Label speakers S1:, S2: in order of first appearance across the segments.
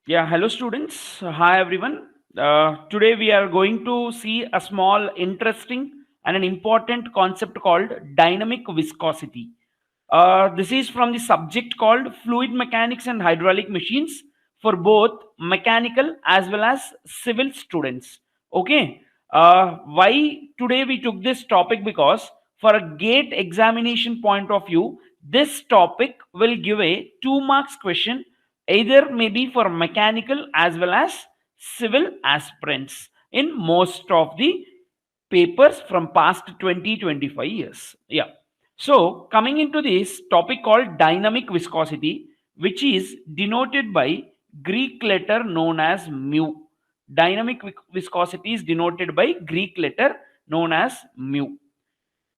S1: Yeah, hello students. Hi everyone. Today we are going to see a small, interesting, and an important concept called dynamic viscosity. This is from the subject called fluid mechanics and hydraulic machines for both mechanical as well as civil students. Okay. Why today we took this topic? Because for a gate examination point of view, this topic will give a 2 marks question either maybe for mechanical as well as civil aspirants in most of the papers from past 20-25 years. Yeah. So coming into this topic called dynamic viscosity, which is denoted by Greek letter known as mu. Dynamic viscosity is denoted by Greek letter known as mu.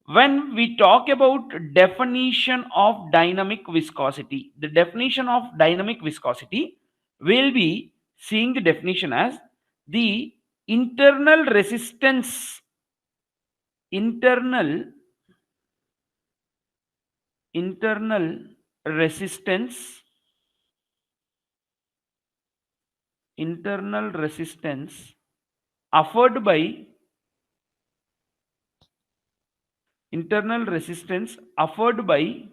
S1: When we talk about definition of dynamic viscosity, the definition of dynamic viscosity will be seeing the definition as the internal resistance internal internal resistance internal resistance offered by internal resistance offered by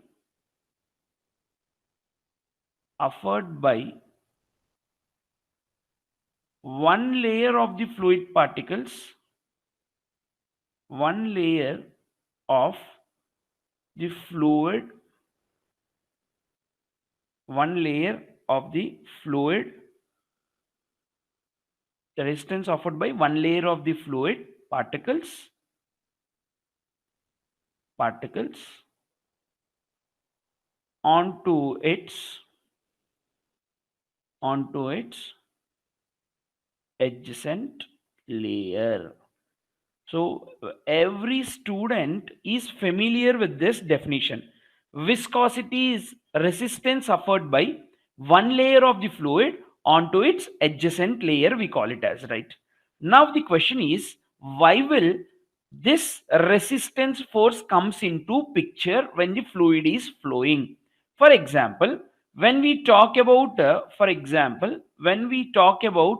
S1: one layer of the fluid particles, one layer of the fluid one layer of the fluid the resistance offered by one layer of the fluid particles onto its adjacent layer. So every student is familiar with this definition. Viscosity is resistance offered by one layer of the fluid onto its adjacent layer, we call it as, right? Now the question is, why will this resistance force comes into picture when the fluid is flowing? For example, when we talk about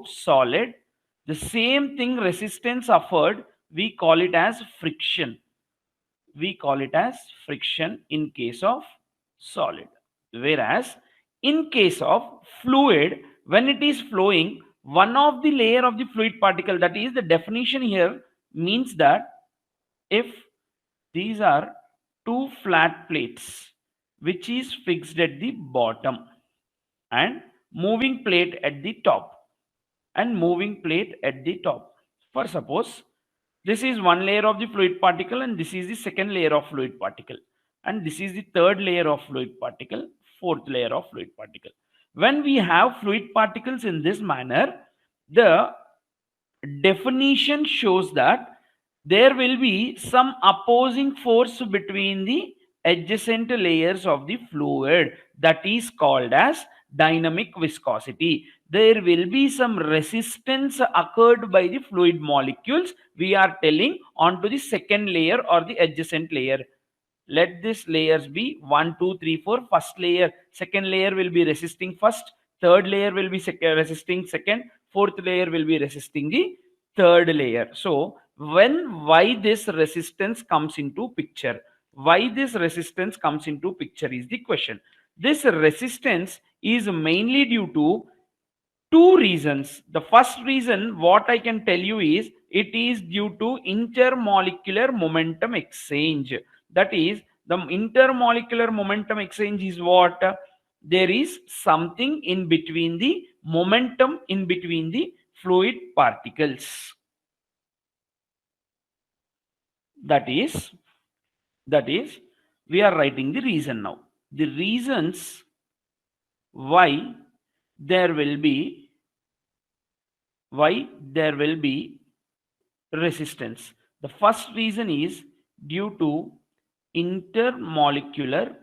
S1: solid, the same thing resistance offered, we call it as friction. In case of solid. Whereas in case of fluid, when it is flowing, one of the layer of the fluid particle, that is the definition here, means that if these are two flat plates which is fixed at the bottom and moving plate at the top for suppose this is one layer of the fluid particle and this is the second layer of fluid particle and this is the third layer of fluid particle, fourth layer of fluid particle. When we have fluid particles in this manner, the definition shows that there will be some opposing force between the adjacent layers of the fluid, that is called as dynamic viscosity. There will be some resistance occurred by the fluid molecules, we are telling, onto the second layer or the adjacent layer. Let this layers be 1 2 3 4. First layer, second layer will be resisting first, third layer will be resisting second, fourth layer will be resisting the third layer. So why this resistance comes into picture, is the question. This resistance is mainly due to two reasons. The first reason, what I can tell you, is it is due to intermolecular momentum exchange. That is, the intermolecular momentum exchange is what? There is something in between the momentum in between the fluid particles. That is, we are writing the reason now. The reasons why there will be resistance. The first reason is due to intermolecular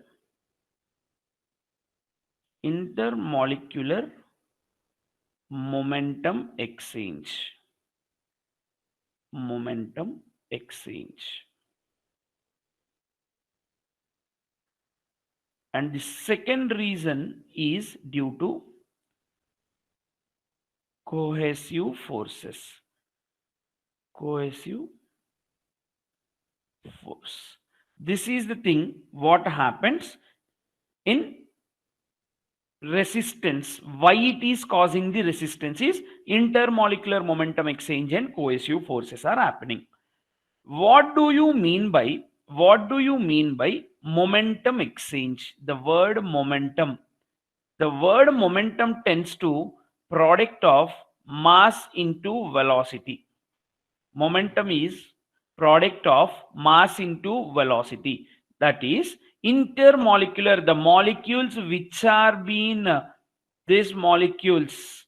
S1: intermolecular momentum exchange. And the second reason is due to cohesive forces. Cohesive force. This is the thing what happens in resistance. Why it is causing the resistance is intermolecular momentum exchange and cohesive forces are happening. What do you mean by momentum exchange? The word momentum tends to product of mass into velocity. Momentum is product of mass into velocity. That is intermolecular, the molecules which are being these molecules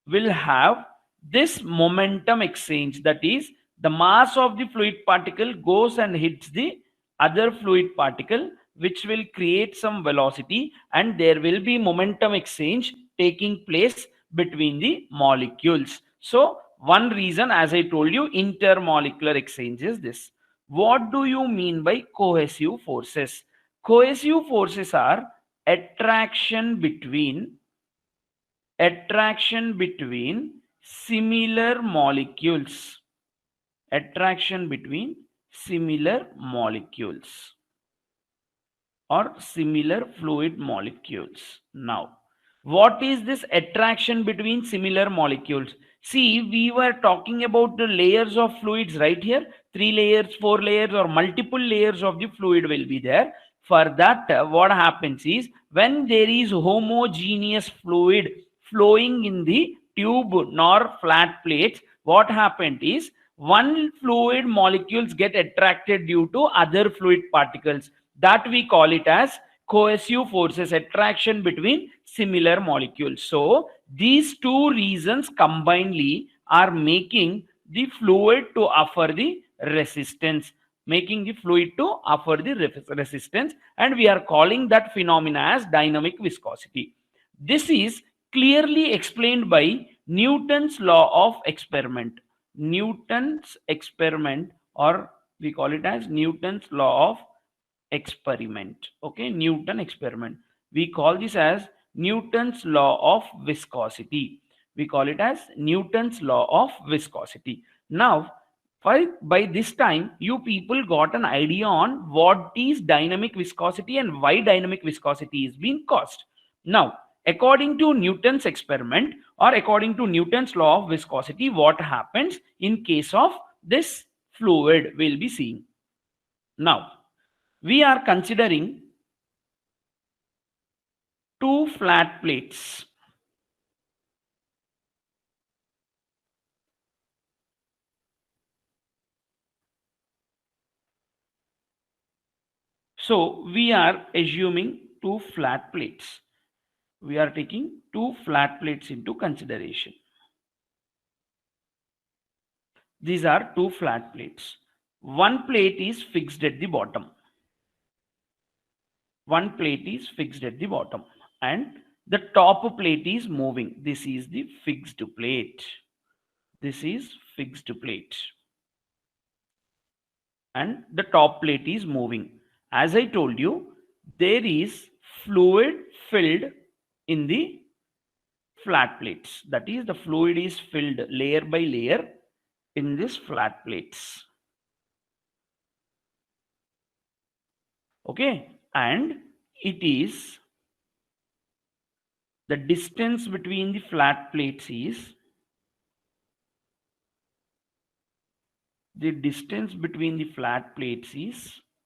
S1: will have this momentum exchange. That is, the mass of the fluid particle goes and hits the other fluid particle, which will create some velocity, and there will be momentum exchange taking place between the molecules. So one reason, as I told you, intermolecular exchange is this. What do you mean by cohesive forces? Cohesive forces are attraction between attraction between similar molecules. Attraction between similar molecules or similar fluid molecules. Now, what is this attraction between similar molecules? See, we were talking about the layers of fluids right here. 3 layers, 4 layers, or multiple layers of the fluid will be there. For that, what happens is when there is homogeneous fluid flowing in the tube nor flat plates, what happened is one fluid molecules get attracted due to other fluid particles. That we call it as cohesive forces, attraction between similar molecules. So these two reasons combinedly are making the fluid to offer the resistance, and we are calling that phenomena as dynamic viscosity. This is clearly explained by Newton's law of experiment. Newton's experiment, or we call it as Newton's law of experiment. Okay, Newton experiment. We call this as Newton's law of viscosity. We call it as Newton's law of viscosity. Now, by this time, you people got an idea on what is dynamic viscosity and why dynamic viscosity is being caused. Now, according to Newton's experiment or according to Newton's law of viscosity, what happens in case of this fluid we'll be seeing. Now, we are considering two flat plates. So we are assuming two flat plates. We are taking two flat plates into consideration. These are two flat plates. One plate is fixed at the bottom. One plate is fixed at the bottom, and the top plate is moving. This is the fixed plate. This is fixed plate. And the top plate is moving. As I told you, there is fluid filled in the flat plates. That is, the fluid is filled layer by layer in these flat plates. Okay, and it is the distance between the flat plates is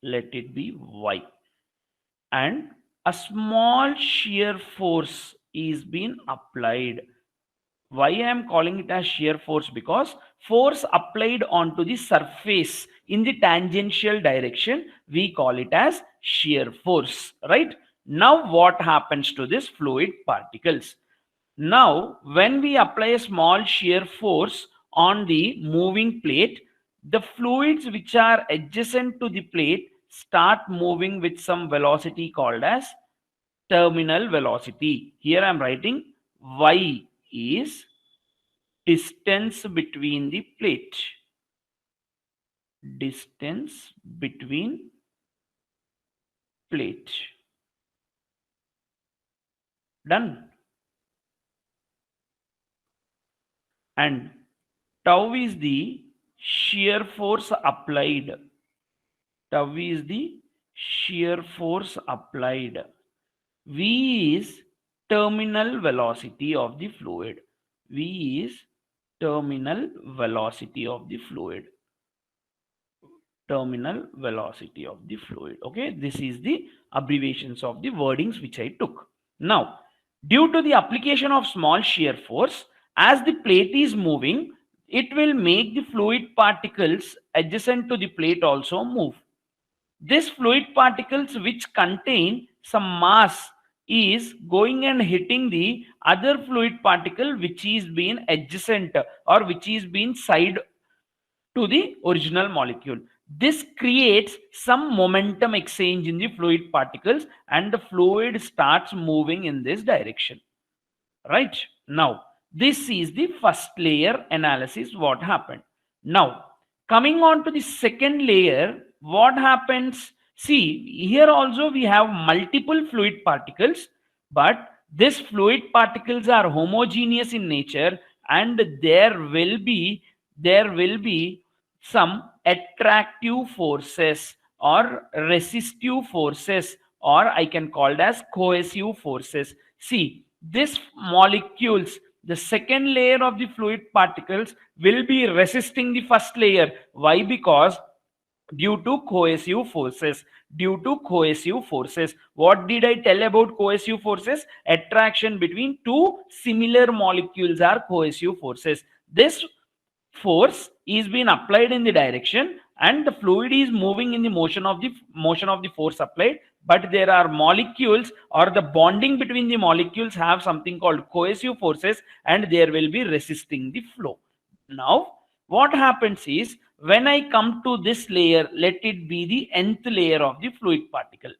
S1: let it be y, and a small shear force is being applied. Why I am calling it as shear force? Because force applied onto the surface in the tangential direction, we call it as shear force, right? Now what happens to this fluid particles? Now when we apply a small shear force on the moving plate, the fluids which are adjacent to the plate start moving with some velocity called as terminal velocity. Here I am writing y is distance between the plate. Distance between plate. Done. and tau is the shear force applied. Tau is the shear force applied. V is terminal velocity of the fluid. V is terminal velocity of the fluid. Terminal velocity of the fluid. Okay, this is the abbreviations of the wordings which I took. Now, due to the application of small shear force, as the plate is moving, it will make the fluid particles adjacent to the plate also move. This fluid particles which contain some mass is going and hitting the other fluid particle which is being adjacent or which is being side to the original molecule. This creates some momentum exchange in the fluid particles and the fluid starts moving in this direction. Right? Now, this is the first layer analysis what happened. Now, coming on to the second layer, what happens? See, here also we have multiple fluid particles, but these fluid particles are homogeneous in nature and there will be some attractive forces or resistive forces, or I can call it as cohesive forces. See, this molecules, the second layer of the fluid particles will be resisting the first layer. Why? Because due to cohesive forces. Due to cohesive forces. What did I tell about cohesive forces? Attraction between two similar molecules are cohesive forces. This force is being applied in the direction and the fluid is moving in the motion of the force applied, but there are molecules or the bonding between the molecules have something called cohesive forces and there will be resisting the flow. Now what happens is, when I come to this layer, let it be the nth layer of the fluid particle.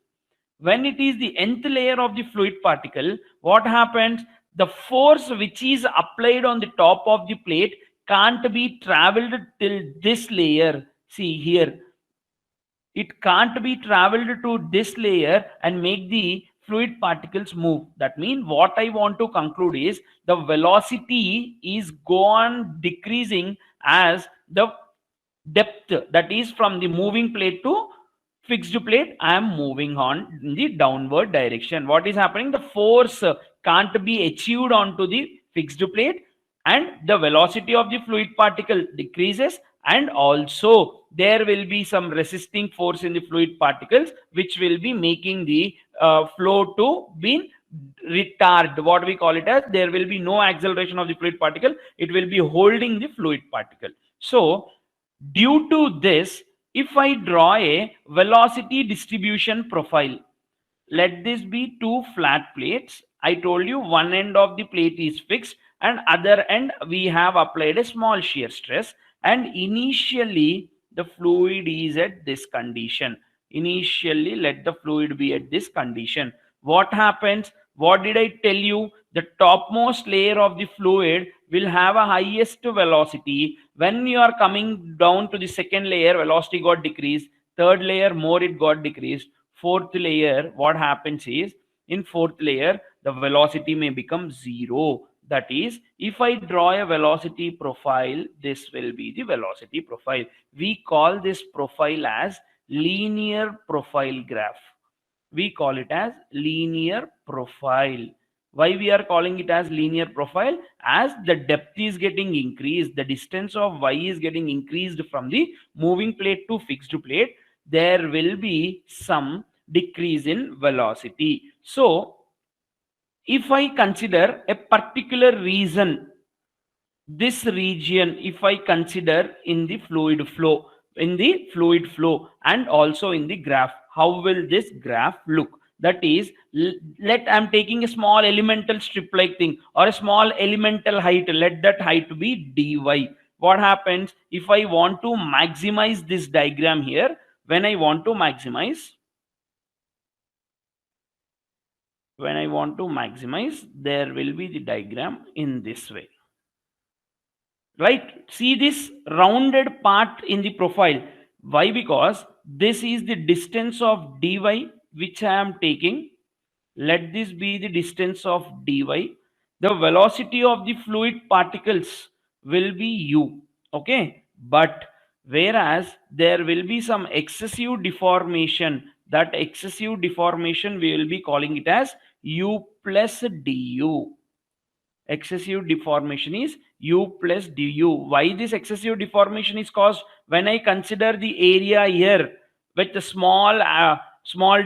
S1: When it is the nth layer of the fluid particle, what happens? The force which is applied on the top of the plate can't be traveled till this layer. See here, it can't be traveled to this layer and make the fluid particles move. That means what I want to conclude is the velocity is go on decreasing as the depth, that is from the moving plate to fixed plate, I am moving on in the downward direction. What is happening? The force can't be achieved onto the fixed plate and the velocity of the fluid particle decreases, and also there will be some resisting force in the fluid particles which will be making the flow to be retard. What we call it as, there will be no acceleration of the fluid particle, it will be holding the fluid particle. So due to this, if I draw a velocity distribution profile, let this be two flat plates. I told you one end of the plate is fixed and other end we have applied a small shear stress, and initially the fluid is at this condition. Initially let the fluid be at this condition. What happens? What did I tell you? The topmost layer of the fluid will have a highest velocity. When you are coming down to the second layer, velocity got decreased. Third layer, more it got decreased. Fourth layer, what happens is, in fourth layer the velocity may become zero. That is, if I draw a velocity profile, this will be the velocity profile. We call this profile as linear profile graph. We call it as linear profile. Why we are calling it as linear profile? As the depth is getting increased, the distance of y is getting increased from the moving plate to fixed plate, there will be some decrease in velocity. So if I consider a particular reason, this region, if I consider in the fluid flow and also in the graph, how will this graph look? That is, let I'm taking a small elemental strip like thing or a small elemental height, let that height be dy. What happens if I want to maximize this diagram here? When I want to maximize, there will be the diagram in this way. Right? See this rounded part in the profile. Why? Because this is the distance of dy which I am taking. Let this be the distance of dy. The velocity of the fluid particles, will be u. Okay, but whereas there will be some excessive deformation, that excessive deformation we will be calling it as u plus du. Excessive deformation is u plus du. Why this excessive deformation is caused? When I consider the area here with a small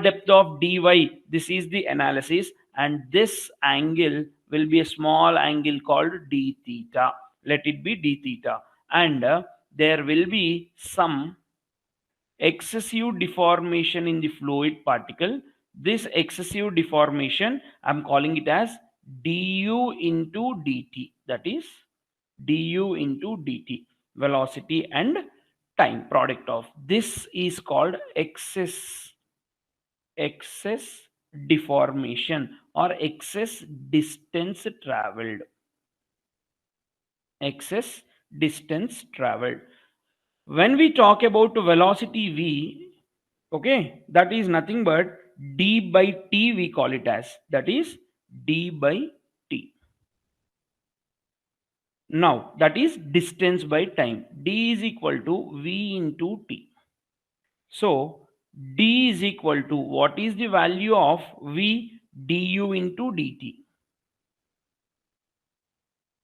S1: depth of dy, this is the analysis, and this angle will be a small angle called d theta. Let it be d theta, and there will be some excessive deformation in the fluid particle. This excessive deformation, I'm calling it as du into dt. That is du into dt, velocity and time product of. This is called excess deformation or excess distance traveled. Excess distance traveled. When we talk about velocity v, okay, that is nothing but d by t, we call it as, that is d by t. Now that is distance by time. D is equal to v into t. So d is equal to, what is the value of v? Du into dt.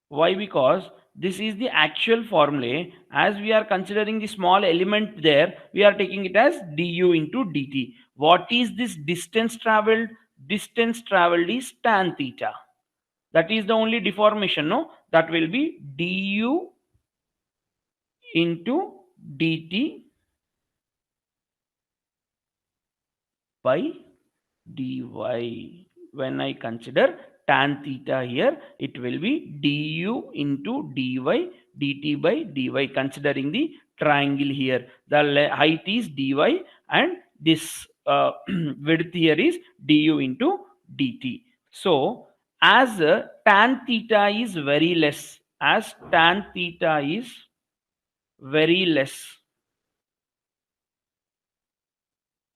S1: Why? Because this is the actual formula. As we are considering the small element there, we are taking it as du into dt. What is this distance traveled? Distance traveled is tan theta. That is the only deformation, no? That will be du into dt by dy. When I consider tan theta here, it will be du into dy dt by dy, considering the triangle here. The height is dy and this width here is du into dt. So as tan theta is very less, as tan theta is very less,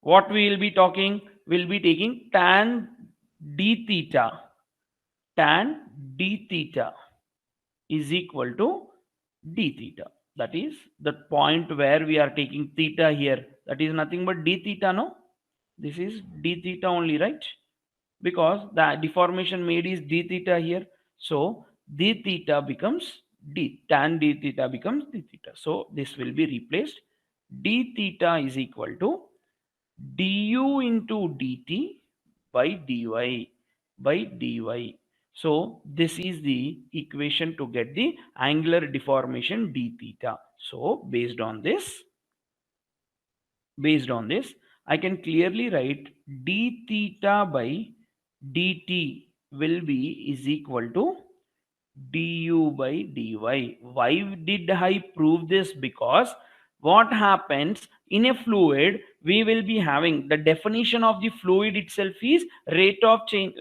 S1: what we will be talking? We'll be taking tan d theta. Tan d theta is equal to d theta. That is the point where we are taking theta here. That is nothing but d theta, no? This is d theta only, right? Because the deformation made is d theta here. So d theta becomes d. Tan d theta becomes d theta. So this will be replaced. D theta is equal to du into dt by dy. So this is the equation to get the angular deformation d theta. So based on this, I can clearly write d theta by dt will be is equal to du by dy. Why did I prove this? Because what happens in a fluid, we will be having the definition of the fluid itself is rate of change.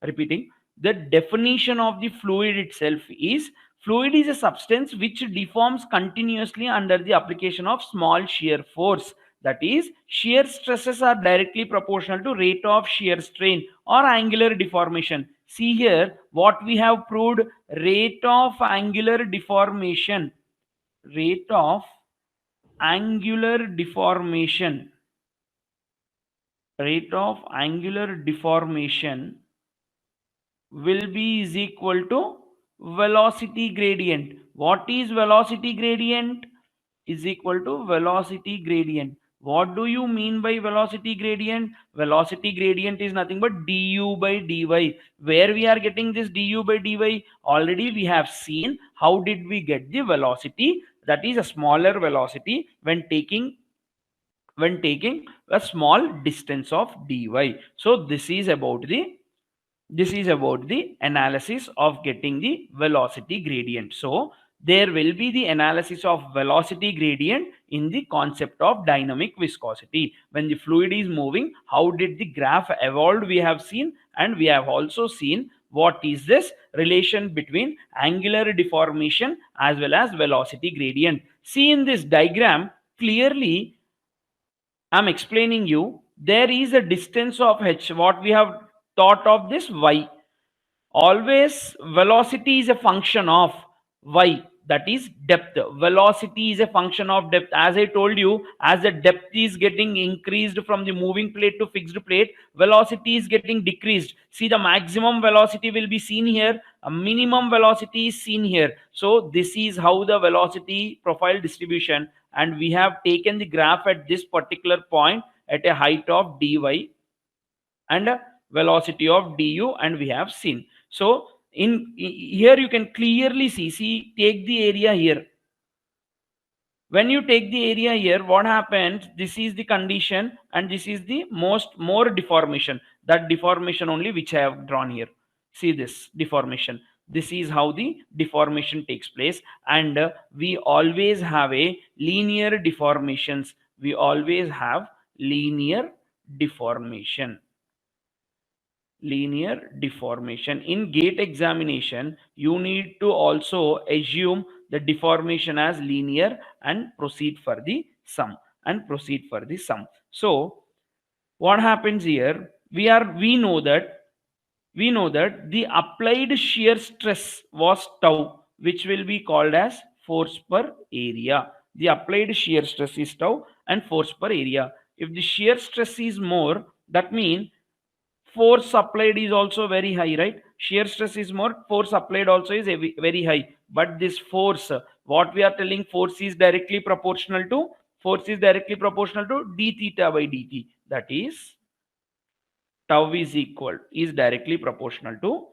S1: Repeating, the definition of the fluid itself is, fluid is a substance which deforms continuously under the application of small shear force. That is, shear stresses are directly proportional to rate of shear strain or angular deformation. See here, what we have proved: rate of angular deformation. Rate of angular deformation. Rate of angular deformation will be is equal to velocity gradient. What is velocity gradient? Is equal to velocity gradient. What do you mean by velocity gradient? Velocity gradient is nothing but du by dy. Where we are getting this du by dy? Already we have seen how did we get the velocity. That is a smaller velocity when taking a small distance of dy. So this is about the analysis of getting the velocity gradient. So there will be the analysis of velocity gradient in the concept of dynamic viscosity. When the fluid is moving, how did the graph evolve, we have seen, and we have also seen what is this relation between angular deformation as well as velocity gradient. See in this diagram clearly, I'm explaining you, there is a distance of h. What we have thought of this y. Always velocity is a function of y, that is depth. Velocity is a function of depth. As I told you, as the depth is getting increased from the moving plate to fixed plate, velocity is getting decreased. See, the maximum velocity will be seen here, a minimum velocity is seen here. So this is how the velocity profile distribution, and we have taken the graph at this particular point at a height of dy and a velocity of du, and we have seen. So in here you can clearly see, take the area here. When you take the area here, what happens, this is the condition and this is the more deformation, that deformation only which I have drawn here. See this deformation, this is how the deformation takes place. And we always have a linear deformations, we always have linear deformation. In gate examination, you need to also assume the deformation as linear and proceed for the sum. So what happens here, we know that the applied shear stress was tau, which will be called as force per area. The applied shear stress is tau and force per area. If the shear stress is more, that means force applied is also very high, right? Shear stress is more, force applied also is very high. But this force, what we are telling, force is directly proportional to d theta by dt. That is tau is directly proportional to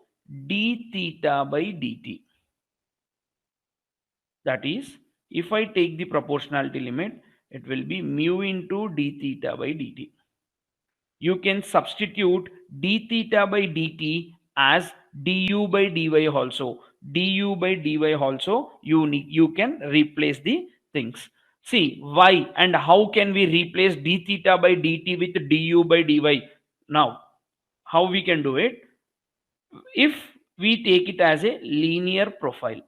S1: d theta by dt. That is, if I take the proportionality limit, it will be mu into d theta by dt. You can substitute d theta by dt as du by dy also. You can replace the things. See, why and how can we replace d theta by dt with du by dy? Now, how we can do it? If we take it as a linear profile,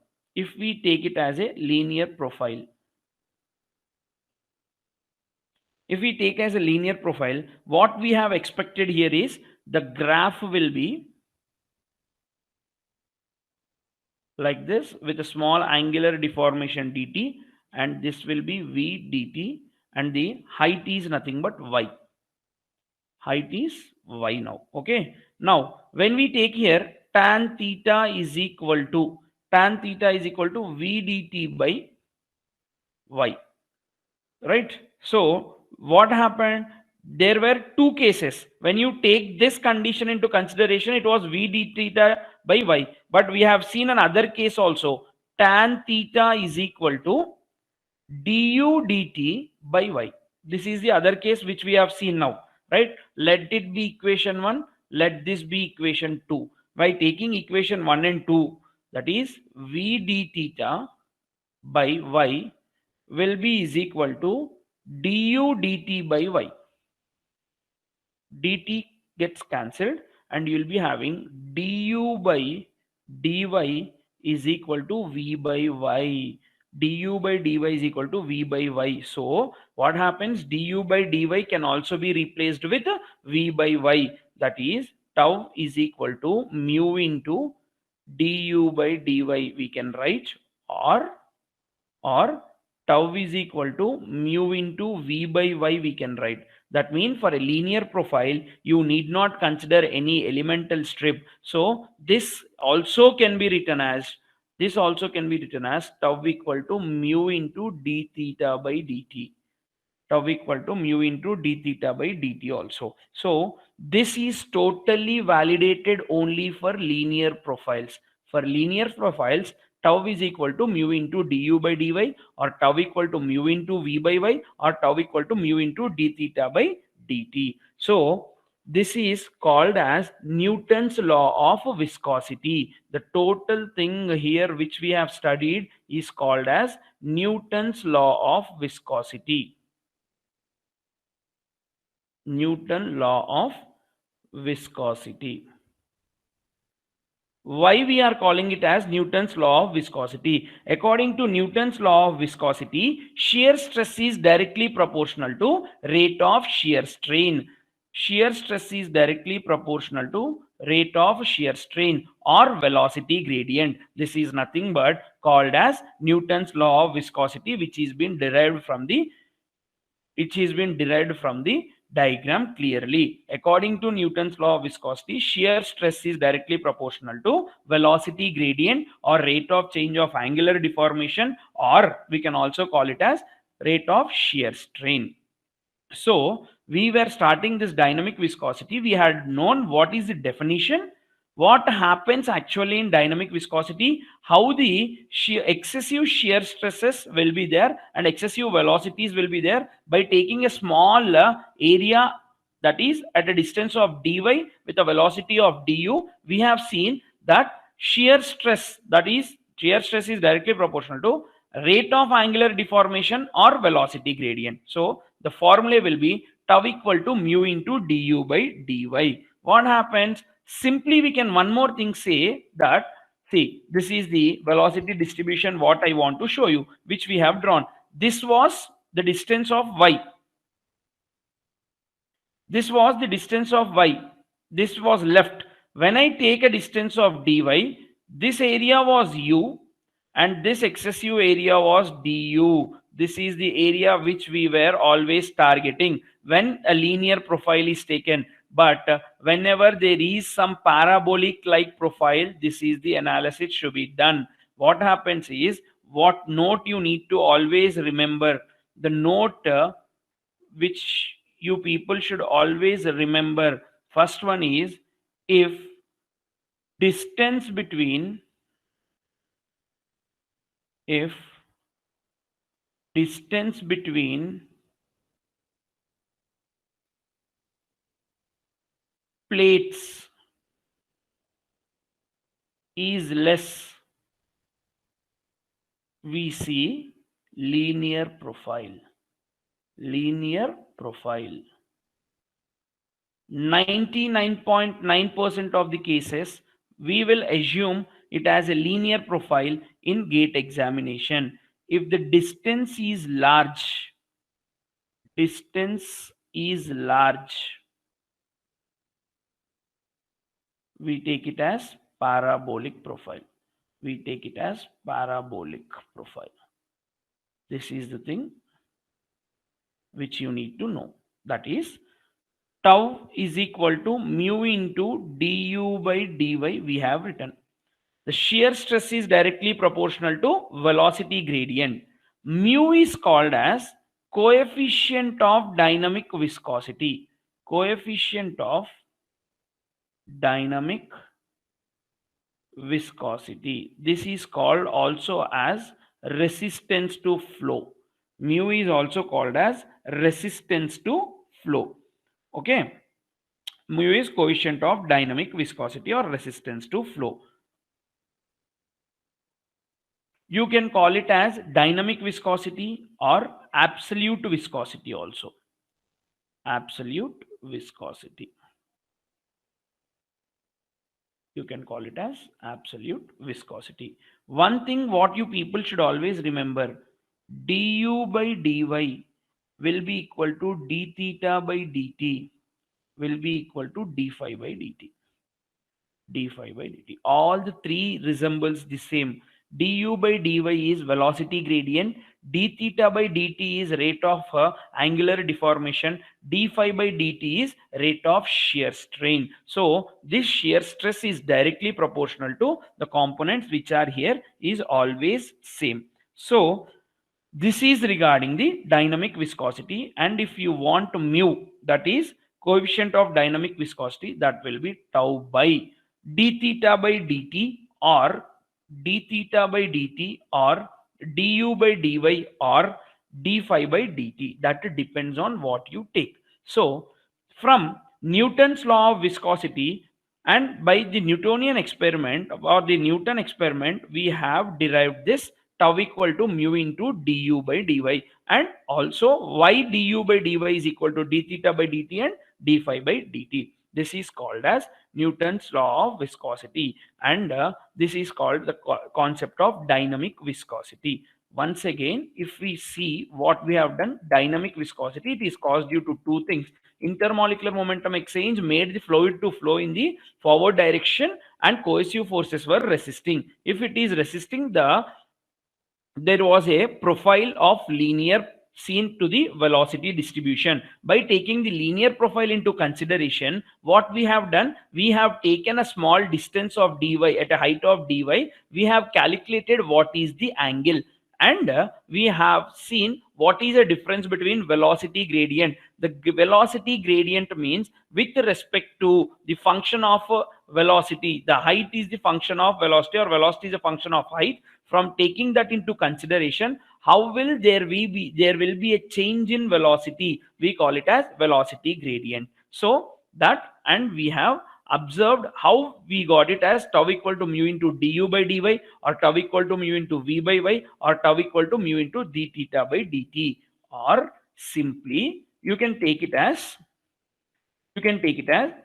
S1: what we have expected here is the graph will be like this with a small angular deformation dt, and this will be v dt, and the height is nothing but y. Now. Okay. Now, when we take here tan theta is equal to v dt by y, right? So what happened, there were two cases. When you take this condition into consideration, it was v d theta by y, but we have seen another case also, tan theta is equal to du dt by y. This is the other case which we have seen now, right? Let it be equation 1, let this be equation 2. By taking equation 1 and 2, that is v d theta by y will be is equal to du dt by y. Dt gets cancelled and you will be having du by dy is equal to v by y. Du by dy is equal to v by y. So what happens, du by dy can also be replaced with v by y. That is tau is equal to mu into du by dy we can write, or tau is equal to mu into v by y we can write. That means for a linear profile, you need not consider any elemental strip. So this also can be written as tau equal to mu into d theta by dt. Tau equal to mu into d theta by dt also. So this is totally validated only for linear profiles. For linear profiles, tau is equal to mu into du by dy, or tau equal to mu into v by y, or tau equal to mu into d theta by dt. So this is called as Newton's law of viscosity. The total thing here which we have studied is called as Newton's law of viscosity. Newton law of viscosity. Why we are calling it as Newton's law of viscosity? According to Newton's law of viscosity, shear stress is directly proportional to rate of shear strain. Shear stress is directly proportional to rate of shear strain or velocity gradient. This is nothing but called as Newton's law of viscosity, which has been derived from the diagram clearly. According to Newton's law of viscosity, shear stress is directly proportional to velocity gradient or rate of change of angular deformation, or we can also call it as rate of shear strain. So we were starting this dynamic viscosity. We had known what is the definition, what happens actually in dynamic viscosity, how the excessive shear stresses will be there and excessive velocities will be there by taking a small area, that is at a distance of dy with a velocity of du. We have seen that shear stress is directly proportional to rate of angular deformation or velocity gradient. So the formula will be tau equal to mu into du by dy. What happens? Simply we can one more thing say that, see, this is the velocity distribution what I want to show you, which we have drawn. This was the distance of y. This was the distance of y. This was left. When I take a distance of dy, this area was u and this excessive area was du. This is the area which we were always targeting when a linear profile is taken. But whenever there is some parabolic like profile, this is the analysis should be done. What happens is, what note you need to always remember, the note which you people should always remember. First one is, if distance between if distance between plates is less, we see linear profile. 99.9% of the cases we will assume it as a linear profile in gate examination. If the distance is large, we take it as parabolic profile. This is the thing which you need to know. That is, tau is equal to mu into du by dy we have written. The shear stress is directly proportional to velocity gradient. Mu is called as coefficient of dynamic viscosity. This is called also as resistance to flow. Mu is also called as resistance to flow. Okay. Mu is coefficient of dynamic viscosity or resistance to flow. You can call it as dynamic viscosity or absolute viscosity also. You can call it as absolute viscosity. One thing what you people should always remember, du by dy will be equal to d theta by dt will be equal to d phi by dt. All the three resembles the same. Du by dy is velocity gradient, d theta by dt is rate of angular deformation, d phi by dt is rate of shear strain. So this shear stress is directly proportional to the components which are here, is always same. So this is regarding the dynamic viscosity, and if you want mu, that is coefficient of dynamic viscosity, that will be tau by d theta by dt or du by dy or d phi by dt. That depends on what you take. So from Newton's law of viscosity and by the Newtonian experiment or the Newton experiment, we have derived this tau equal to mu into du by dy, and also why du by dy is equal to d theta by dt and d phi by dt. This is called as Newton's law of viscosity, and this is called the concept of dynamic viscosity. Once again, if we see what we have done, dynamic viscosity, it is caused due to two things. intermolecular momentum exchange made the fluid to flow in the forward direction, and cohesive forces were resisting. If it is resisting, there was a profile of linear seen to the velocity distribution. By taking the linear profile into consideration, what we have done, we have taken a small distance of dy at a height of dy, we have calculated what is the angle, and we have seen what is the difference between velocity gradient. The velocity gradient means with respect to the function of velocity, the height is the function of velocity, or velocity is a function of height. From taking that into consideration, how will there will be a change in velocity, we call it as velocity gradient. So that, and we have observed how we got it as tau equal to mu into du by dy, or tau equal to mu into v by y, or tau equal to mu into d theta by dt, or simply you can take it as,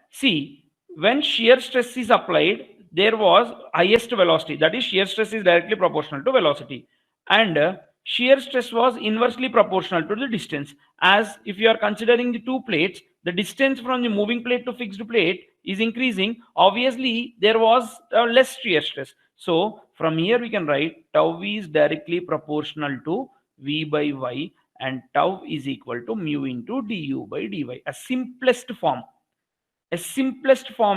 S1: see, when shear stress is applied, there was highest velocity, that is shear stress is directly proportional to velocity, and shear stress was inversely proportional to the distance. As if you are considering the two plates, the distance from the moving plate to fixed plate is increasing, obviously there was less shear stress. So from here we can write tau v is directly proportional to v by y, and tau is equal to mu into du by dy. A simplest form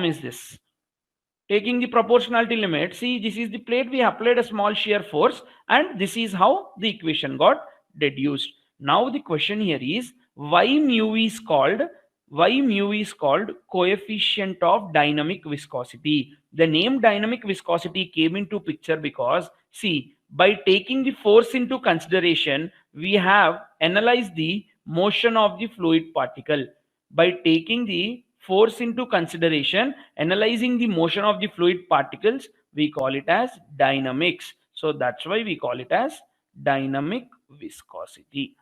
S1: is this. Taking the proportionality limit, see, this is the plate, we applied a small shear force, and this is how the equation got deduced. Now the question here is, why mu is called coefficient of dynamic viscosity. The name dynamic viscosity came into picture because, see, by taking the force into consideration, we have analyzed the motion of the fluid particle. By taking the force into consideration, analyzing the motion of the fluid particles, we call it as dynamics. So that's why we call it as dynamic viscosity.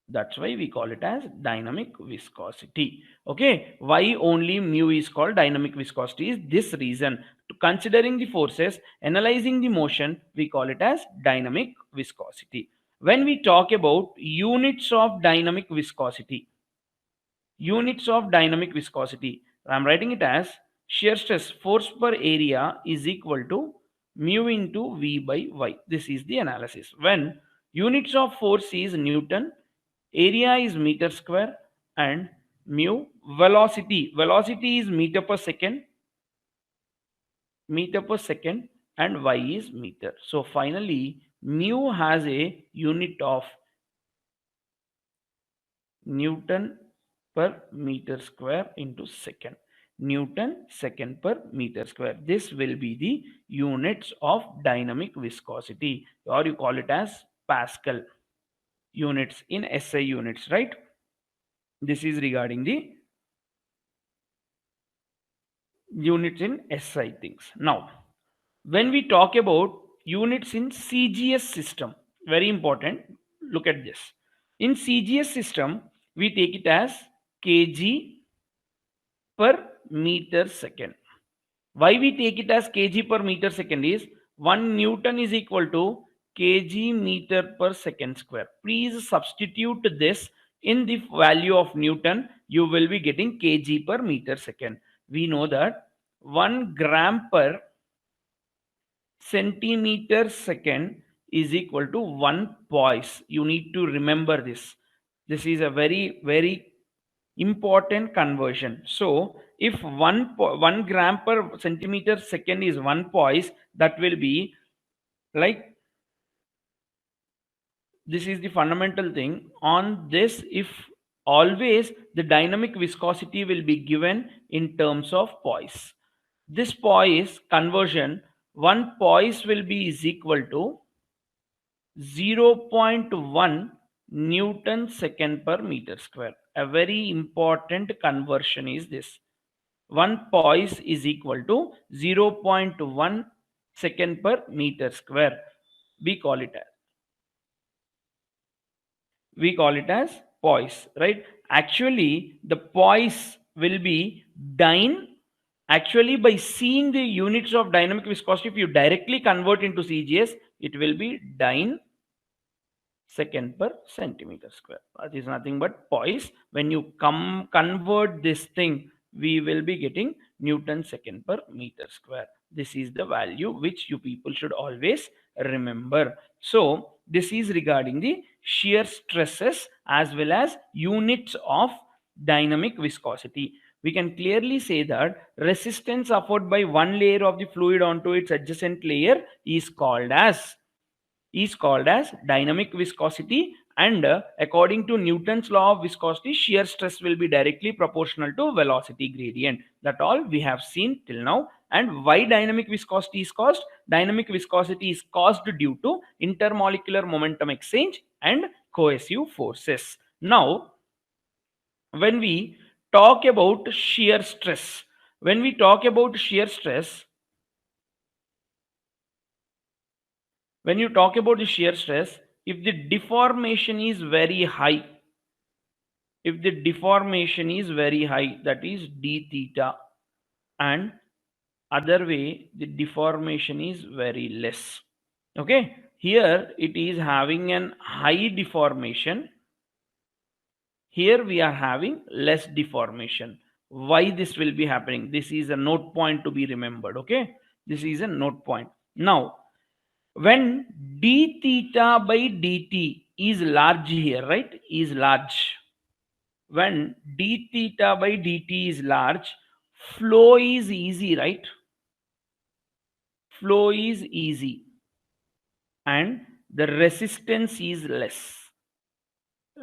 S1: That's why we call it as dynamic viscosity. Okay, why only mu is called dynamic viscosity is this reason. Considering the forces, analyzing the motion, we call it as dynamic viscosity. When we talk about units of dynamic viscosity, I'm writing it as shear stress force per area is equal to mu into v by y. This is the analysis. When units of force is Newton, area is meter square, and mu, velocity is meter per second, and y is meter. So finally mu has a unit of Newton per meter square into second. Newton second per meter square. This will be the units of dynamic viscosity, or you call it as Pascal units in SI units, right? This is regarding the units in SI things. Now, when we talk about units in CGS system, very important, look at this. In CGS system, we take it as kg per meter second. Why we take it as kg per meter second is 1 Newton is equal to kg meter per second square. Please substitute this in the value of Newton. You will be getting kg per meter second. We know that 1 gram per centimeter second is equal to 1 poise. You need to remember this. This is a very, very important conversion. So if 1 gram per centimeter second is 1 poise, that will be like, this is the fundamental thing. On this, if always the dynamic viscosity will be given in terms of poise. This poise conversion, 1 poise will be is equal to 0.1 Newton second per meter square. A very important conversion is this. 1 poise is equal to 0.1 second per meter square. We call it as poise, right? Actually, the poise will be dyne. Actually, by seeing the units of dynamic viscosity, if you directly convert into CGS, it will be dyne second per centimeter square. That is nothing but poise. When you convert this thing, we will be getting Newton second per meter square. This is the value which you people should always remember. So this is regarding the shear stresses as well as units of dynamic viscosity. We can clearly say that resistance offered by one layer of the fluid onto its adjacent layer is called as dynamic viscosity, and according to Newton's law of viscosity, shear stress will be directly proportional to velocity gradient. That all we have seen till now. And why dynamic viscosity is caused? Dynamic viscosity is caused due to intermolecular momentum exchange and cohesive forces. Now when we talk about shear stress, when we talk about shear stress, when you talk about the shear stress, if the deformation is very high, if the deformation is very high, that is d theta, and other way the deformation is very less. Okay, here it is having an high deformation, here we are having less deformation. Why this will be happening? This is a note point to be remembered. Okay, this is a note point. Now when d theta by dt is large here, right, is large, when d theta by dt is large, flow is easy, right, flow is easy, and the resistance is less,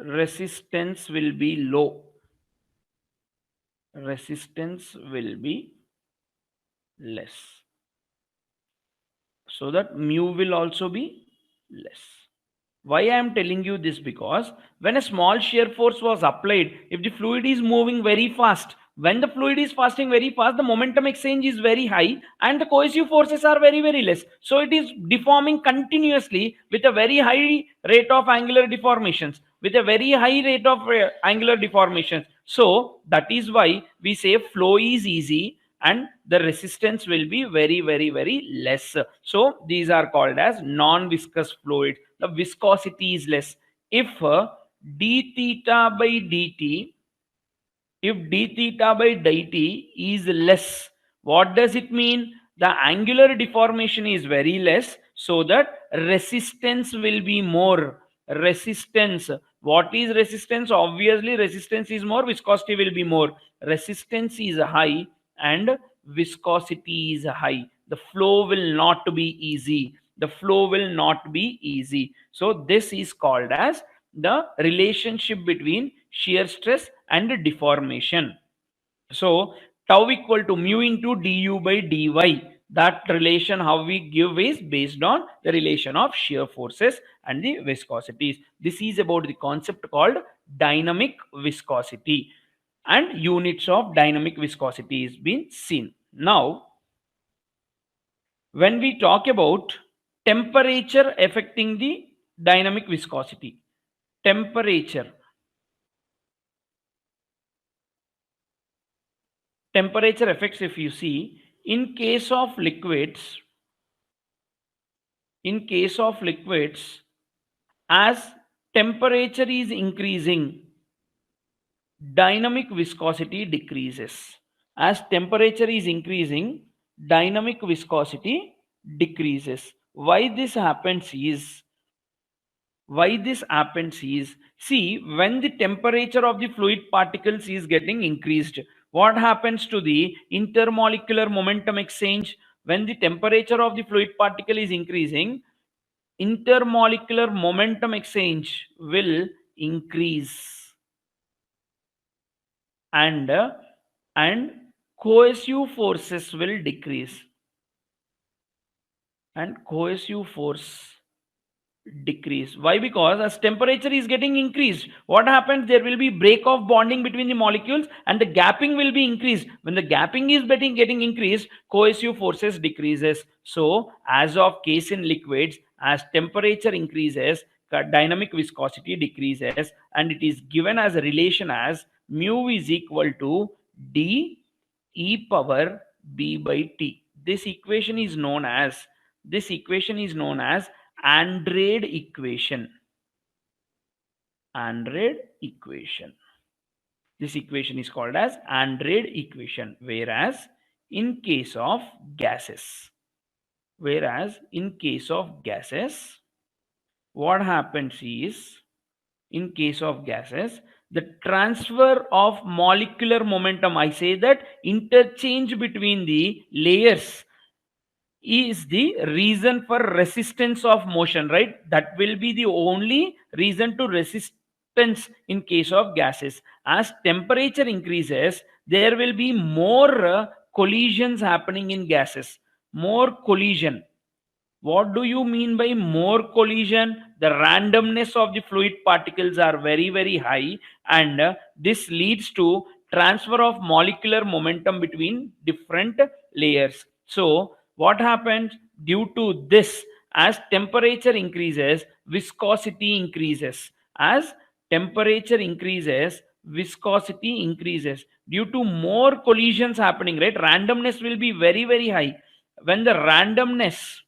S1: resistance will be low, resistance will be less, so that mu will also be less. Why I am telling you this? Because when a small shear force was applied, if the fluid is moving very fast, when the fluid is passing very fast, the momentum exchange is very high and the cohesive forces are very, very less. So it is deforming continuously with a very high rate of angular deformations, with a very high rate of angular deformations. So that is why we say flow is easy and the resistance will be very, very, very less. So these are called as non-viscous fluids. The viscosity is less. If d theta by dt, if d theta by dt is less, what does it mean? The angular deformation is very less, so that resistance will be more. Resistance, what is resistance? Obviously resistance is more, viscosity will be more. Resistance is high and viscosity is high, the flow will not be easy, the flow will not be easy. So this is called as the relationship between shear stress and deformation. So tau equal to mu into du by dy. That relation how we give is based on the relation of shear forces and the viscosities. This is about the concept called dynamic viscosity, and units of dynamic viscosity is being seen. Now when we talk about temperature affecting the dynamic viscosity, temperature temperature effects, if you see, in case of liquids, in case of liquids, as temperature is increasing, dynamic viscosity decreases. As temperature is increasing, dynamic viscosity decreases. Why this happens is, see, when the temperature of the fluid particles is getting increased, what happens to the intermolecular momentum exchange? When the temperature of the fluid particle is increasing, intermolecular momentum exchange will increase, and and cohesive forces will decrease, and cohesive force decrease. Why? Because as temperature is getting increased, what happens? There will be break of bonding between the molecules and the gapping will be increased. When the gapping is getting increased, cohesive forces decreases. So as of case in liquids, as temperature increases, dynamic viscosity decreases, and it is given as a relation as mu is equal to d e power b by t. This equation is known as Andrade equation. Andrade equation. This equation is called as Andrade equation. Whereas in case of gases, what happens is, in case of gases, the transfer of molecular momentum, I say that interchange between the layers is the reason for resistance of motion, right? That will be the only reason to resistance in case of gases. As temperature increases, there will be more collisions happening in gases. More collision. What do you mean by more collision? The randomness of the fluid particles are very, very high, and this leads to transfer of molecular momentum between different layers. So, what happens due to this? As temperature increases, viscosity increases. As temperature increases, viscosity increases. Due to more collisions happening, right? Randomness will be very, very high. When the randomness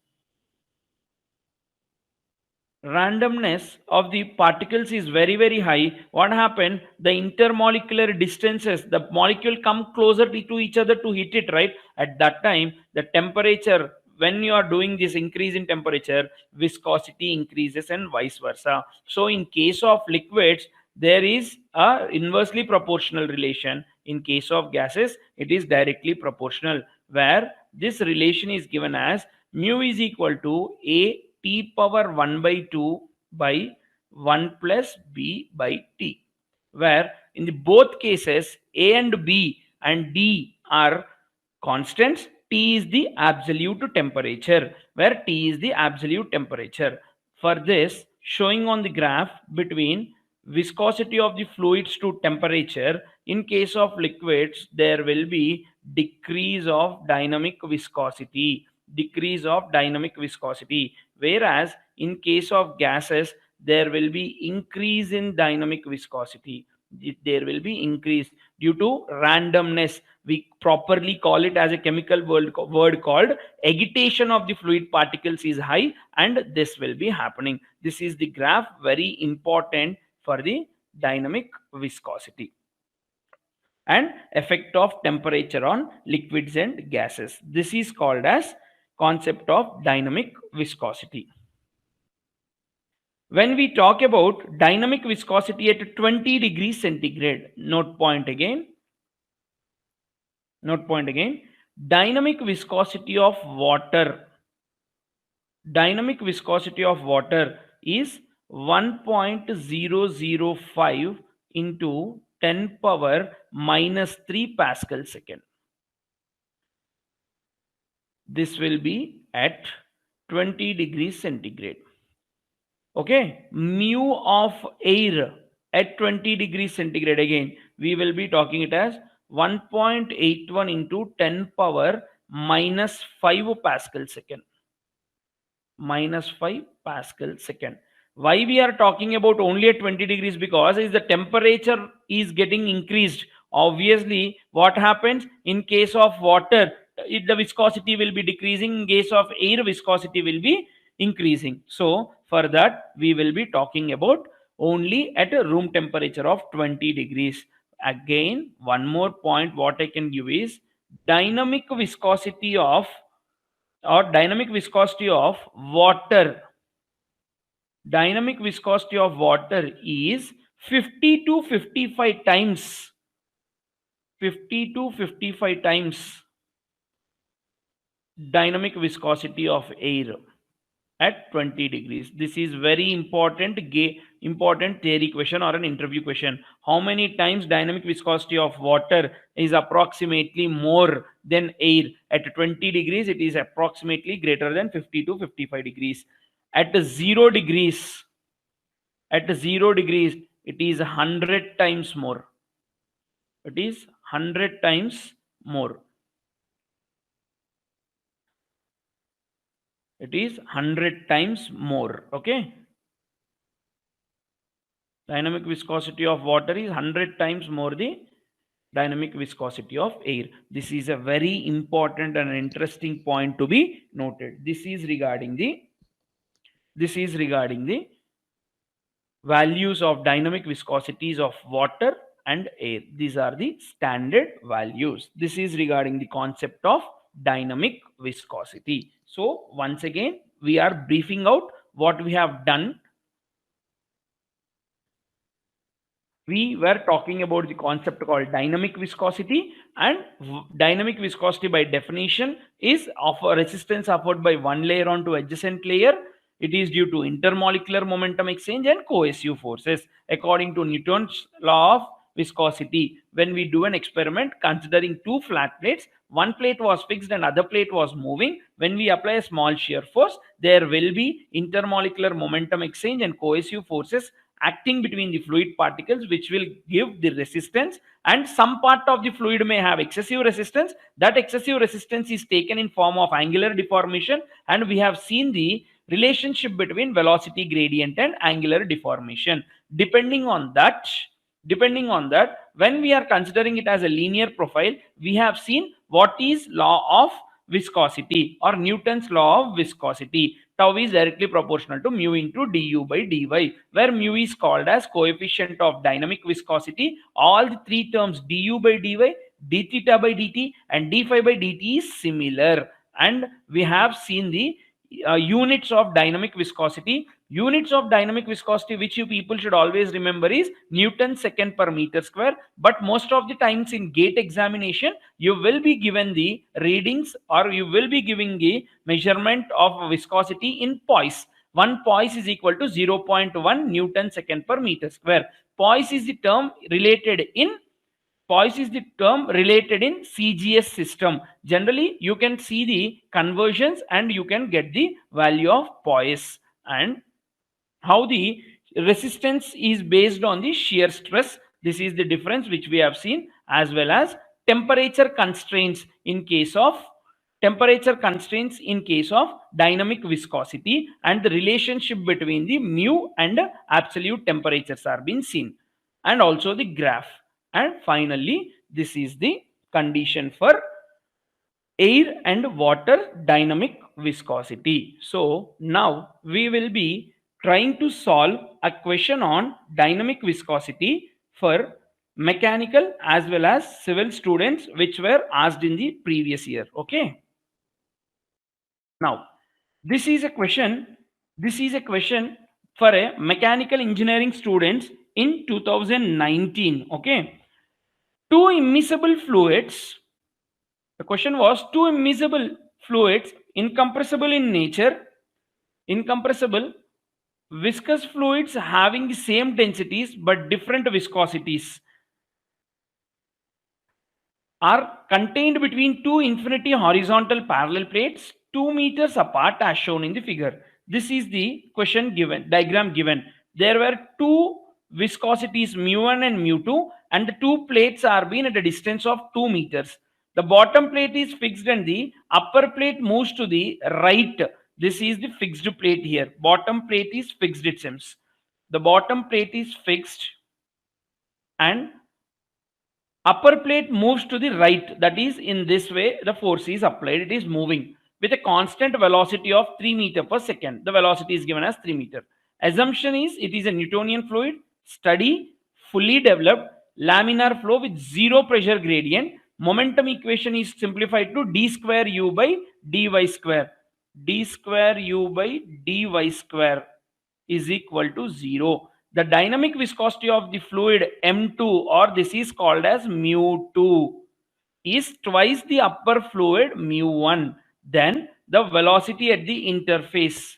S1: of the particles is very, very high, what happened, the intermolecular distances, the molecule come closer to each other to hit it, right? At that time, the temperature, when you are doing this increase in temperature, viscosity increases and vice versa. So in case of liquids, there is a inversely proportional relation. In case of gases, it is directly proportional, where this relation is given as mu is equal to a t power 1 by 2 by 1 plus b by t, where in the both cases a and b and d are constants. T is the absolute temperature, where T is the absolute temperature. For this, showing on the graph between viscosity of the fluids to temperature, in case of liquids, there will be decrease of dynamic viscosity. Whereas in case of gases, there will be increase in dynamic viscosity. There will be increase due to randomness. We properly call it as a chemical word called agitation of the fluid particles is high, and this will be happening. This is the graph, very important for the dynamic viscosity and effect of temperature on liquids and gases. This is called as concept of dynamic viscosity. When we talk about dynamic viscosity at 20 degrees centigrade, note point again, dynamic viscosity of water is 1.005 into 10 power minus 3 Pascal second. This will be at 20 degrees centigrade. Okay, mu of air at 20 degrees centigrade, again we will be talking it as 1.81 into 10 power minus 5 Pascal second. Why we are talking about only at 20 degrees? Because is the temperature is getting increased. Obviously, what happens in case of water, the viscosity will be decreasing. In case of air, viscosity will be increasing. So for that, we will be talking about only at a room temperature of 20 degrees. Again, one more point what I can give is dynamic viscosity of water. Dynamic viscosity of water is 50 to 55 times dynamic viscosity of air at 20 degrees. This is very important theory question or an interview question. How many times dynamic viscosity of water is approximately more than air? At 20 degrees, it is approximately greater than 50 to 55 degrees. At 0 degrees, it is 100 times more. It is 100 times more. Okay, dynamic viscosity of water is 100 times more the dynamic viscosity of air. This is a very important and interesting point to be noted. This is regarding the values of dynamic viscosities of water and air. These are the standard values. This is regarding the concept of dynamic viscosity. So once again, we are briefing out what we have done. We were talking about the concept called dynamic viscosity, and dynamic viscosity by definition is of a resistance offered by one layer onto adjacent layer. It is due to intermolecular momentum exchange and cohesive forces according to Newton's law of viscosity. When we do an experiment considering two flat plates, one plate was fixed and other plate was moving, when we apply a small shear force, there will be intermolecular momentum exchange and cohesive forces acting between the fluid particles, which will give the resistance, and some part of the fluid may have excessive resistance. That excessive resistance is taken in form of angular deformation, and we have seen the relationship between velocity gradient and angular deformation. Depending on that, when we are considering it as a linear profile, we have seen what is law of viscosity or Newton's law of viscosity. Tau is directly proportional to mu into du by dy, where mu is called as coefficient of dynamic viscosity. All the three terms du by dy, d theta by dt and d phi by dt is similar, and we have seen the units of dynamic viscosity. Units of dynamic viscosity which you people should always remember is Newton second per meter square. But most of the times in gate examination, you will be given the readings or you will be giving the measurement of viscosity in poise. 1 poise is equal to 0.1 Newton second per meter square. Poise is the term related in Poise is the term related in CGS system. Generally, you can see the conversions and you can get the value of poise, and how the resistance is based on the shear stress. This is the difference which we have seen, as well as temperature constraints in case of dynamic viscosity, and the relationship between the mu and absolute temperatures are being seen, and also the graph. And finally, this is the condition for air and water dynamic viscosity. So now we will be trying to solve a question on dynamic viscosity for mechanical as well as civil students, which were asked in the previous year. Okay. Now, this is a question. This is a question for a mechanical engineering students in 2019. Okay. Two immiscible fluids. The question was two immiscible fluids, incompressible in nature, incompressible, viscous fluids having the same densities but different viscosities, are contained between two infinity horizontal parallel plates 2 meters apart as shown in the figure. This is the question given, diagram given. There were two viscosities mu1 and mu2, and the two plates are being at a distance of 2 meters. The bottom plate is fixed and the upper plate moves to the right. This is the fixed plate here. Bottom plate is fixed, it seems. The bottom plate is fixed and upper plate moves to the right. That is, in this way the force is applied. It is moving with a constant velocity of 3 meter per second. The velocity is given as 3 meter. Assumption is it is a Newtonian fluid, steady, fully developed, laminar flow with zero pressure gradient. Momentum equation is simplified to d square u by dy square. D square u by dy square is equal to 0. The dynamic viscosity of the fluid M2, or this is called as mu2, is twice the upper fluid mu1. Then the velocity at the interface,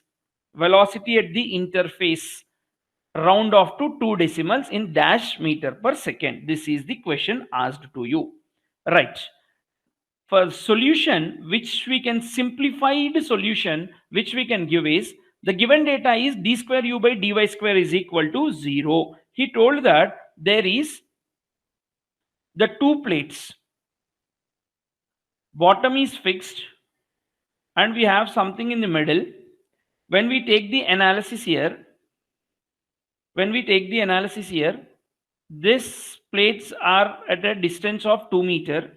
S1: round off to 2 decimals in dash meter per second. This is the question asked to you. Right. For solution, which we can simplify the solution, which we can give is, the given data is d square u by dy square is equal to 0. He told that there is the two plates, bottom is fixed and we have something in the middle. When we take the analysis here, these plates are at a distance of 2 meter.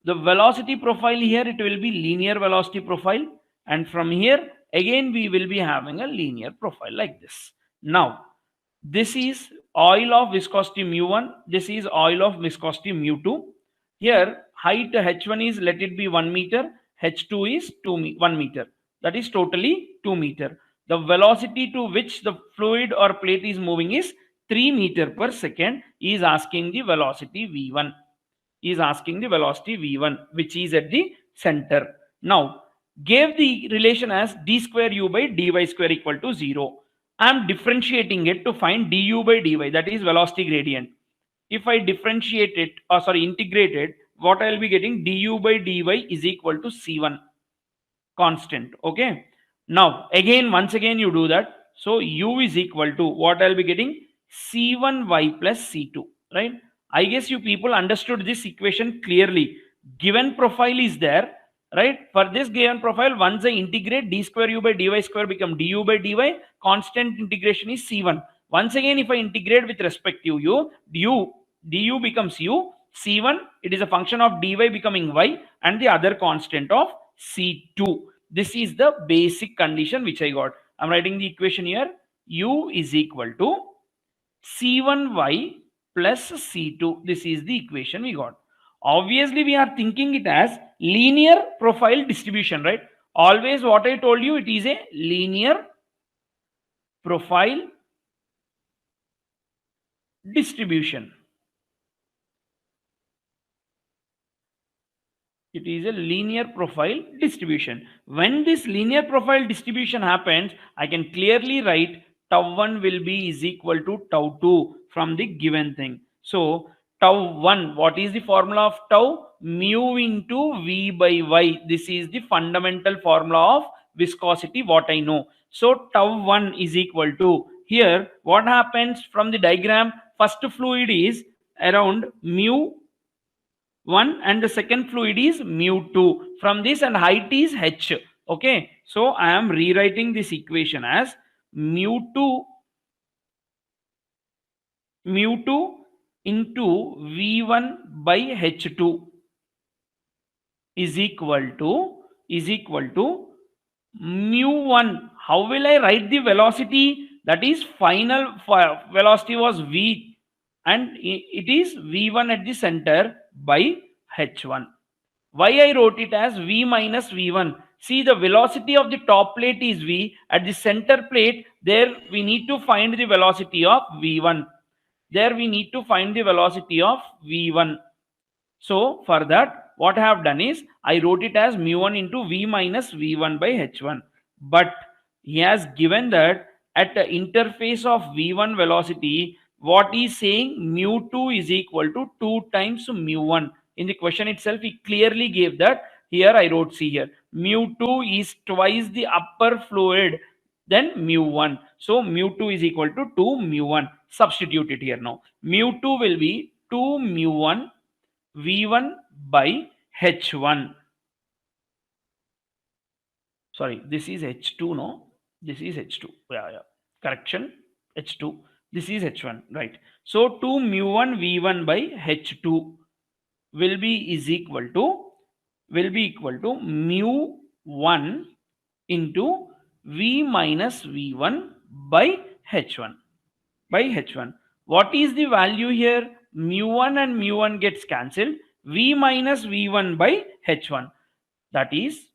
S1: The velocity profile here, it will be linear velocity profile, and from here again we will be having a linear profile like this. Now, This is oil of viscosity mu1. This is oil of viscosity mu2. Here height h1 is, let it be 1 meter, h2 is 1 meter. That is totally 2 meter. The velocity to which the fluid or plate is moving is 3 meter per second. He is asking the velocity v1. He is asking the velocity v1, which is at the center. Now gave the relation as d square u by dy square equal to 0. I am differentiating it to find du by dy, that is velocity gradient. If I differentiate it, or sorry, integrate it, what I will be getting, du by dy is equal to c1 constant. Okay. Now again, once again you do that. So u is equal to what I'll be getting, c1y plus c2, right? I guess you people understood this equation clearly. Given profile is there, right? For this given profile, once I integrate, d square u by dy square become du by dy, constant integration is c1. Once again, if I integrate with respect to u, du becomes u, c1, it is a function of dy becoming y, and the other constant of c2. This is the basic condition which I got. I'm writing the equation here. U is equal to c1y plus c2. This is the equation we got. Obviously we are thinking it as linear profile distribution, right? Always what I told you, it is a linear profile distribution. It is a linear profile distribution. When this linear profile distribution happens, I can clearly write tau1 will be is equal to tau2 from the given thing. So tau1, what is the formula of tau? Mu into v by y. This is the fundamental formula of viscosity, what I know. So tau1 is equal to, here what happens from the diagram, first fluid is around mu 1 and the second fluid is mu2 from this, and height is h. Okay, so I am rewriting this equation as mu2 into v1 by h2 is equal to mu1. How will I write the velocity? That is final velocity was v, and it is v1 at the center by h1. Why I wrote it as v minus v1? See, the velocity of the top plate is v. At the center plate, there we need to find the velocity of v1. There we need to find the velocity of v1. So for that, what I have done is I wrote it as mu1 into v minus v1 by h1. But he has given that at the interface of v1 velocity, what he is saying, mu2 is equal to 2 times mu1. In the question itself, he clearly gave that. Here I wrote, see here, mu2 is twice the upper fluid than mu1. So mu2 is equal to 2 mu1. Substitute it here now. Mu2 will be 2 mu1 v1 by h1. Sorry, this is h2, no? This is h2. Yeah. Correction, h2. This is h1, right? So 2 mu1 v1 by h2 will be equal to mu1 into v minus v1 by h1. What is the value here? Mu1 and mu1 gets cancelled. V minus v1 by h1, that is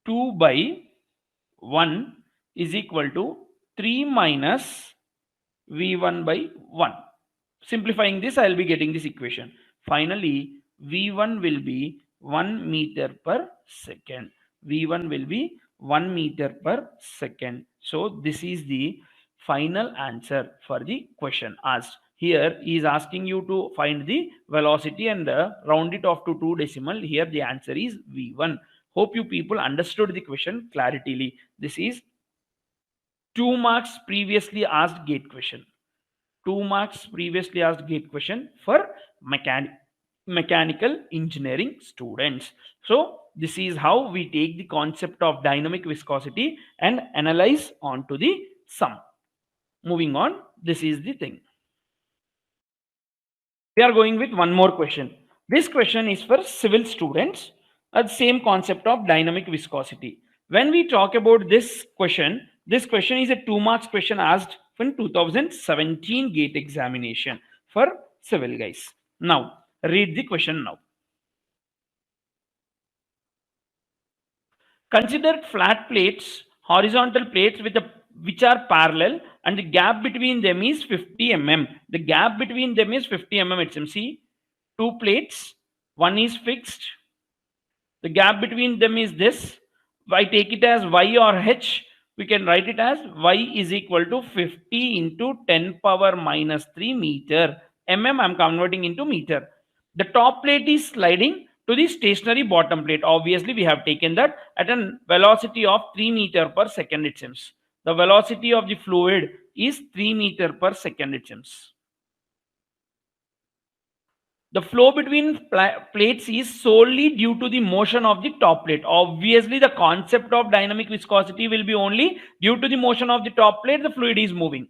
S1: 2 by 1 is equal to 3 minus v1 by 1. Simplifying this, I will be getting this equation. Finally, v1 will be 1 meter per second. v1 will be 1 meter per second. So this is the final answer for the question asked. Here he is asking you to find the velocity and round it off to 2 decimal. Here the answer is v1. Hope you people understood the question claritily. This is 2 marks previously asked gate question. 2 marks previously asked gate question for mechanical engineering students. So this is how we take the concept of dynamic viscosity and analyze onto the sum. Moving on, this is the thing. We are going with one more question. This question is for civil students. Same concept of dynamic viscosity. When we talk about this question is a 2 marks question asked in 2017 GATE examination for civil, guys. Now, read the question now. Consider flat plates, horizontal plates which are parallel, and the gap between them is 50 mm. The gap between them is 50 mm. It's see, two plates, one is fixed. The gap between them is this. I take it as y or h. We can write it as y is equal to 50 into 10 power minus 3 meter. Mm I'm converting into meter. The top plate is sliding to the stationary bottom plate. Obviously, we have taken that at a velocity of 3 meter per second, it seems. The velocity of the fluid is 3 meter per second, it seems. The flow between plates is solely due to the motion of the top plate. Obviously, the concept of dynamic viscosity will be only due to the motion of the top plate, the fluid is moving.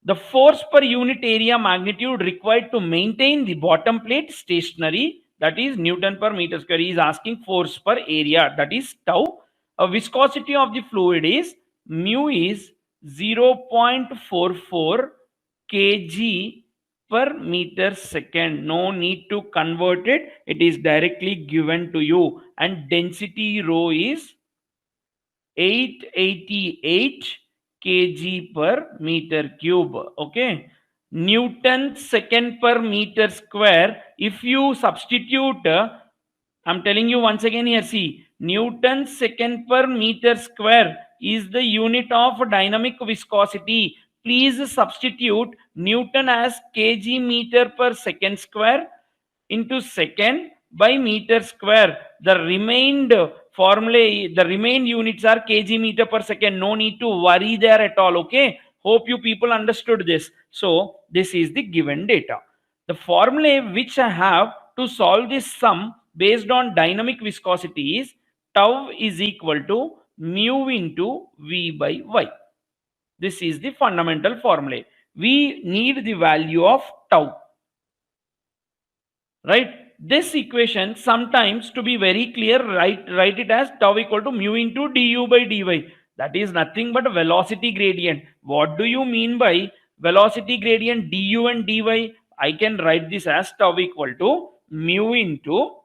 S1: The force per unit area magnitude required to maintain the bottom plate stationary, that is Newton per meter square. He is asking force per area, that is tau. A viscosity of the fluid is mu is 0.44 kg per meter second. No need to convert it. It is directly given to you. And density rho is 888 kg per meter cube. Okay. Newton second per meter square. If you substitute, I'm telling you once again here, see, Newton second per meter square is the unit of dynamic viscosity. Please substitute Newton as kg meter per second square into second by meter square. The remained formula, the remained units are kg meter per second. No need to worry there at all. Okay. Hope you people understood this. So this is the given data. The formula which I have to solve this sum based on dynamic viscosity is tau is equal to mu into V by Y. This is the fundamental formula. We need the value of tau. Right? This equation, sometimes to be very clear, write it as tau equal to mu into du by dy. That is nothing but velocity gradient. What do you mean by velocity gradient du and dy? I can write this as tau equal to mu into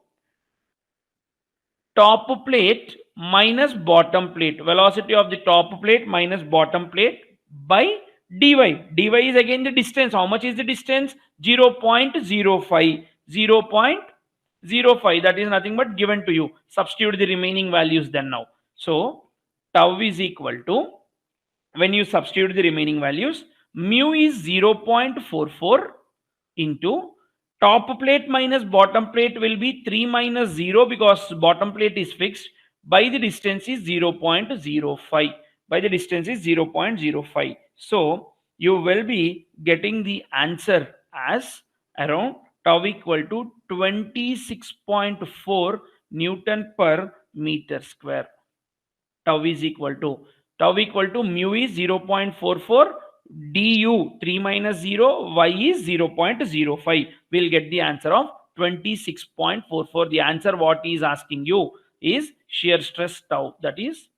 S1: top plate minus bottom plate. Velocity of the top plate minus bottom plate by dy. Dy is again the distance. How much is the distance? 0.05. 0.05. That is nothing but given to you. Substitute the remaining values then now. So tau is equal to, when you substitute the remaining values, mu is 0.44 into top plate minus bottom plate will be 3 minus 0 because bottom plate is fixed, by the distance is 0.05. By the distance is 0.05. So you will be getting the answer as around tau equal to 26.4 Newton per meter square. Tau is equal to mu is 0.44 du 3 minus 0, y is 0.05. We'll get the answer of 26.44. The answer what he is asking you is shear stress tau, that is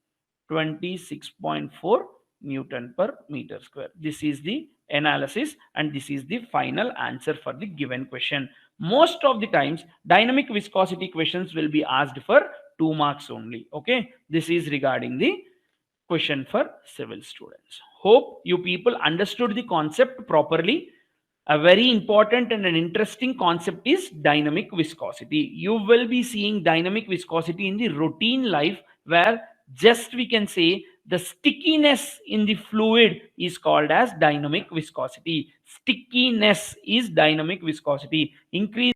S1: 26.4 Newton per meter square. This is the analysis and this is the final answer for the given question. Most of the times dynamic viscosity questions will be asked for 2 marks only. Okay, this is regarding the question for civil students. Hope you people understood the concept properly. A very important and an interesting concept is dynamic viscosity. You will be seeing dynamic viscosity in the routine life, where just we can say the stickiness in the fluid is called as dynamic viscosity. Stickiness is dynamic viscosity. Increase